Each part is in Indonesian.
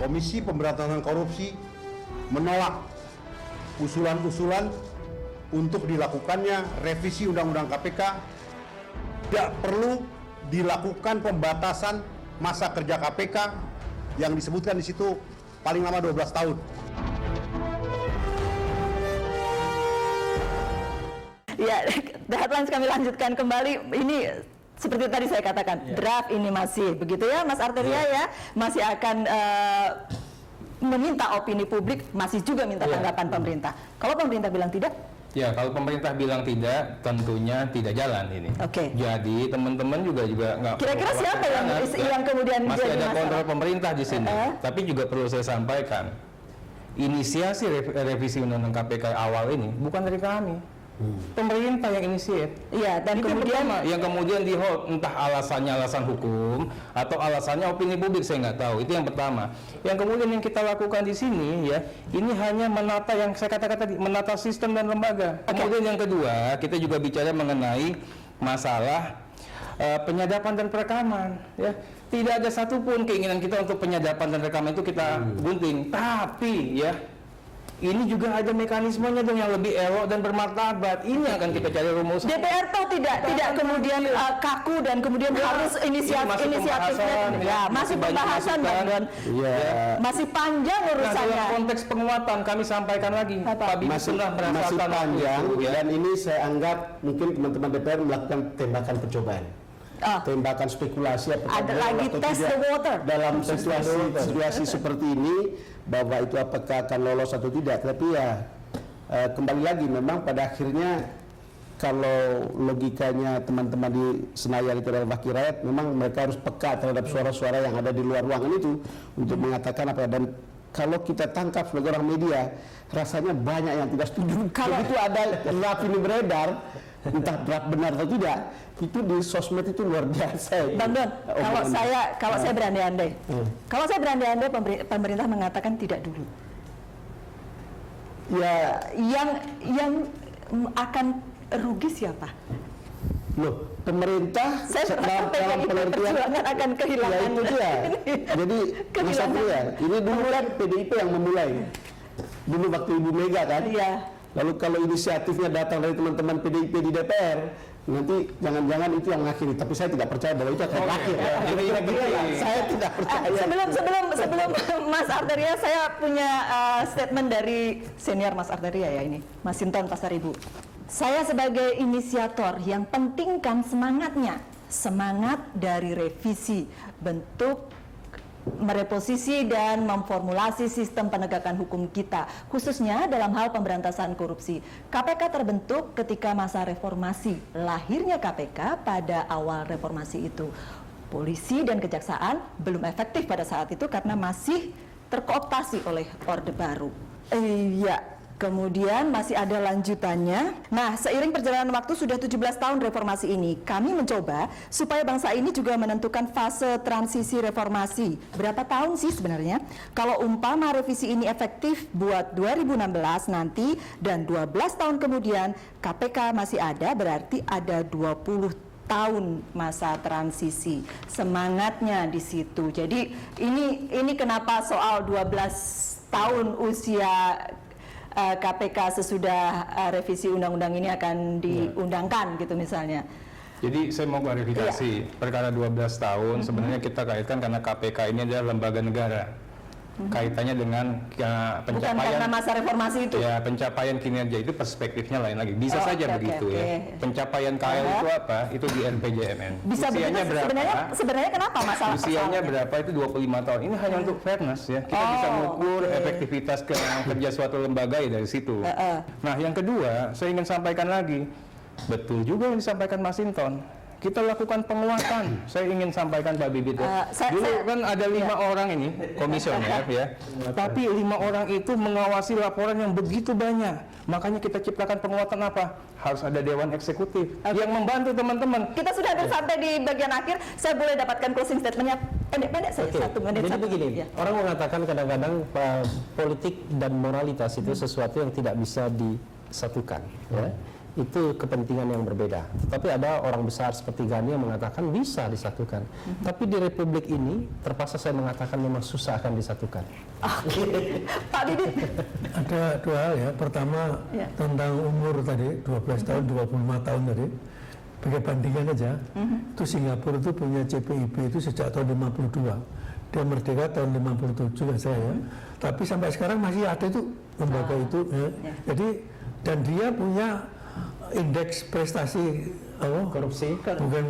Komisi Pemberantasan Korupsi menolak usulan-usulan untuk dilakukannya revisi Undang-Undang KPK. Tidak perlu dilakukan pembatasan masa kerja KPK yang disebutkan di situ paling lama 12 tahun. Ya, headlines kami lanjutkan kembali. Ini seperti tadi saya katakan, draft ini masih begitu ya, Mas Arteria ya, masih akan meminta opini publik, masih juga minta tanggapan pemerintah. Kalau pemerintah bilang tidak? Ya, kalau pemerintah bilang tidak, tentunya tidak jalan ini. Oke. Jadi teman-teman juga nggak. Kira-kira siapa yang kemudian masih jadi ada masalah? kontrol pemerintah di sini. Tapi juga perlu saya sampaikan, inisiasi revisi Undang-Undang KPK awal ini bukan dari kami. Pemerintah yang inisiat. Iya, dan itu kemudian yang kemudian di hold, entah alasannya alasan hukum atau alasannya opini publik, saya nggak tahu. Itu yang pertama. Yang kemudian yang kita lakukan di sini ya, ini hanya menata yang saya katakan tadi, menata sistem dan lembaga. Kemudian yang kedua, kita juga bicara mengenai masalah penyadapan dan perekaman ya. Tidak ada satupun keinginan kita untuk penyadapan dan rekaman itu kita gunting, tapi ya ini juga ada mekanismenya dong yang lebih elok dan bermartabat. Ini akan kita cari rumus. DPR tahu tidak kemudian kaku dan kemudian harus inisiatifnya. Ya, masih pembahasan, Bang Don. Iya. Masih panjang urusannya. Dalam konteks penguatan kami sampaikan lagi, Pak Bibi pernah masih merasakan panjang itu, ya. dan ini saya anggap mungkin teman-teman DPR melakukan tembakan percobaan. Tembakan spekulasi apakah ada lagi atau test tidak the water dalam situasi seperti ini, bahwa itu apakah akan lolos atau tidak. Tapi ya kembali lagi, memang pada akhirnya kalau logikanya teman-teman di Senayan itu adalah wakil rakyat, memang mereka harus peka terhadap suara-suara yang ada di luar ruangan itu untuk mengatakan apa. Dan kalau kita tangkap sebagai orang media, rasanya banyak yang tidak setuju. Begitu ada draft ini beredar, entah draft benar atau tidak, itu di sosmed itu luar biasa. Bang Don, kalau saya berandai-andai, pemerintah mengatakan tidak dulu. Ya, yang akan rugi siapa? loh, pemerintah dalam pengertian akan kehilangan. Ya itu dia. Jadi Mas Satria, ini dulu kan PDIP yang memulai. Dulu waktu Ibu Mega kan. Iya. Lalu kalau inisiatifnya datang dari teman-teman PDIP di DPR, nanti jangan-jangan itu yang mengakhiri. Tapi saya tidak percaya bahwa itu akan berakhir. Saya tidak percaya. Sebelum Mas Arteria, saya punya statement dari senior Mas Arteria ya ini, Mas Sinton Pasaribu. Saya sebagai inisiator yang pentingkan semangat dari revisi bentuk mereposisi dan memformulasi sistem penegakan hukum kita, khususnya dalam hal pemberantasan korupsi. KPK terbentuk ketika masa reformasi. Lahirnya KPK pada awal reformasi itu. Polisi dan kejaksaan belum efektif pada saat itu karena masih terkooptasi oleh Orde Baru. Kemudian masih ada lanjutannya. Nah, seiring perjalanan waktu sudah 17 tahun reformasi ini, kami mencoba supaya bangsa ini juga menentukan fase transisi reformasi. Berapa tahun sih sebenarnya? Kalau umpama revisi ini efektif buat 2016 nanti dan 12 tahun kemudian KPK masih ada, berarti ada 20 tahun masa transisi. Semangatnya di situ. Jadi ini kenapa soal 12 tahun usia KPK sesudah revisi undang-undang ini akan diundangkan gitu misalnya. Jadi saya mau klarifikasi, perkara 12 tahun sebenarnya kita kaitkan karena KPK ini adalah lembaga negara. Kaitannya dengan pencapaian, bukan karena masa reformasi itu. Ya, pencapaian kinerja itu perspektifnya lain lagi. Bisa saja begitu ya. Pencapaian KL itu apa? Itu di RPJMN. Bisa usianya berapa? Sebenarnya kenapa masalah usianya berapa itu 25 tahun. Ini hanya untuk fairness ya. Kita bisa mengukur efektivitas kerja suatu lembaga ya dari situ. Nah, yang kedua, saya ingin sampaikan lagi. Betul juga yang disampaikan Mas Sinton. Kita lakukan penguatan. Saya ingin sampaikan Pak Bibit ya. Dulu kan ada 5 orang ini komisioner ya. Tapi 5 orang itu mengawasi laporan yang begitu banyak. Makanya kita ciptakan penguatan apa? Harus ada dewan eksekutif yang membantu teman-teman. Kita sudah hampir sampai di bagian akhir. Saya boleh dapatkan closing statementnya pendek-pendek saja, 1 menit. Jadi begini, orang mengatakan kadang-kadang politik dan moralitas itu sesuatu yang tidak bisa disatukan. Ya. itu kepentingan yang berbeda. Tapi ada orang besar seperti Gani yang mengatakan bisa disatukan. Tapi di Republik ini terpaksa saya mengatakan memang susah akan disatukan. Oke. Pak Didit. Ada dua hal ya. Pertama Ya. tentang umur tadi, 12 tahun, 25 tahun tadi. Pakai bandingan aja. Itu Singapura itu punya CPIB itu sejak tahun 52. Dia merdeka tahun 57 nggak salah ya. Tapi sampai sekarang masih ada itu lembaga itu. Ya. Jadi dan dia punya indeks prestasi Korupsi. bukan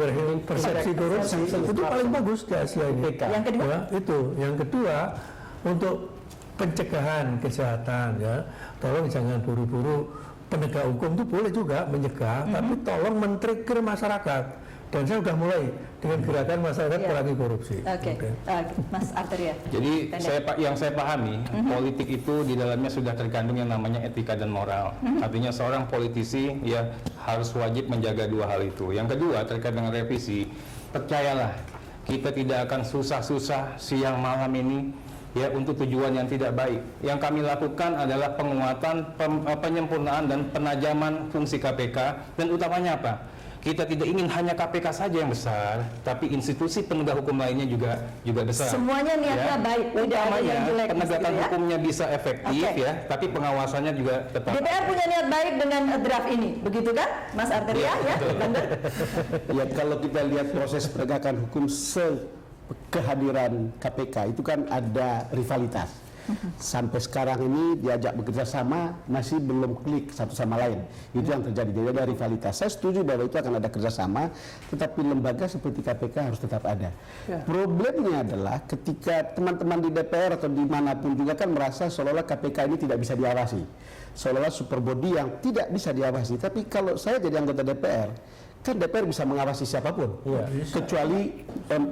persepsi korupsi itu paling bagus di Asia ini. Yang kedua? Ya, itu. Yang kedua untuk pencegahan kejahatan ya. Tolong jangan buru-buru, penegak hukum itu boleh juga mencegah, tapi tolong men-trigger masyarakat. Dan saya sudah mulai dengan gerakan masyarakat perangi korupsi. Oke. Mas Arteria. Jadi Pendek. yang saya pahami, politik itu di dalamnya sudah terkandung yang namanya etika dan moral. Artinya seorang politisi ya harus wajib menjaga dua hal itu. Yang kedua terkait dengan revisi, percayalah kita tidak akan susah-susah siang malam ini ya untuk tujuan yang tidak baik. Yang kami lakukan adalah penguatan, penyempurnaan dan penajaman fungsi KPK, dan utamanya apa? Kita tidak ingin hanya KPK saja yang besar, tapi institusi penegak hukum lainnya juga besar. Semuanya niatnya baik, tidak ada Utamanya yang jelek. penegakan gitu ya. hukumnya bisa efektif Oke. ya, tapi pengawasannya juga tetap. DPR punya niat baik dengan draft ini, begitu kan, Mas Arteria ya? Benar. Ya kalau kita lihat proses penegakan hukum kehadiran KPK itu kan ada rivalitas. Sampai sekarang ini diajak bekerja sama masih belum klik satu sama lain. Itu yang terjadi. Jadi ada rivalitas. Saya setuju bahwa itu akan ada kerjasama, tetapi lembaga seperti KPK harus tetap ada. Problemnya adalah ketika teman-teman di DPR atau dimanapun juga kan merasa seolah-olah KPK ini tidak bisa diawasi, seolah-olah super body yang tidak bisa diawasi. Tapi kalau saya jadi anggota DPR, kan DPR bisa mengawasi siapapun, kecuali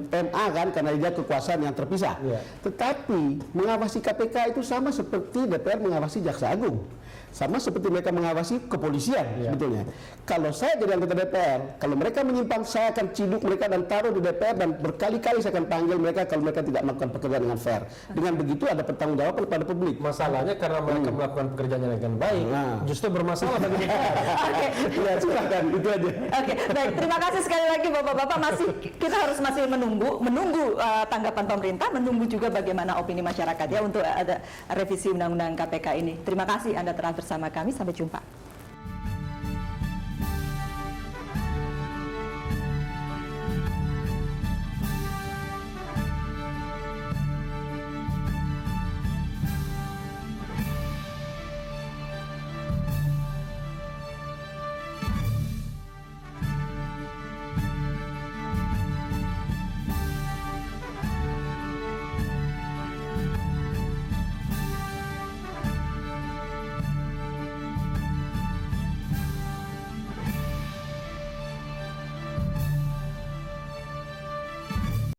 MA kan karena dia kekuasaan yang terpisah. Tetapi mengawasi KPK itu sama seperti DPR mengawasi Jaksa Agung, sama seperti mereka mengawasi kepolisian sebetulnya. Kalau saya jadi anggota DPR, kalau mereka menyimpang, saya akan ciduk mereka dan taruh di DPR, dan berkali-kali saya akan panggil mereka kalau mereka tidak melakukan pekerjaan dengan fair. Dengan begitu ada pertanggungjawaban pada publik. Masalahnya karena mereka melakukan pekerjaannya dengan baik, justru bermasalah bagi DPR. Oke. Ya silahkan, itu aja. Oke, baik. Terima kasih sekali lagi Bapak-bapak. Kita harus masih menunggu tanggapan pemerintah, menunggu juga bagaimana opini masyarakat ya untuk ada revisi Undang-Undang KPK ini. Terima kasih Anda telah bersama kami. Sampai jumpa.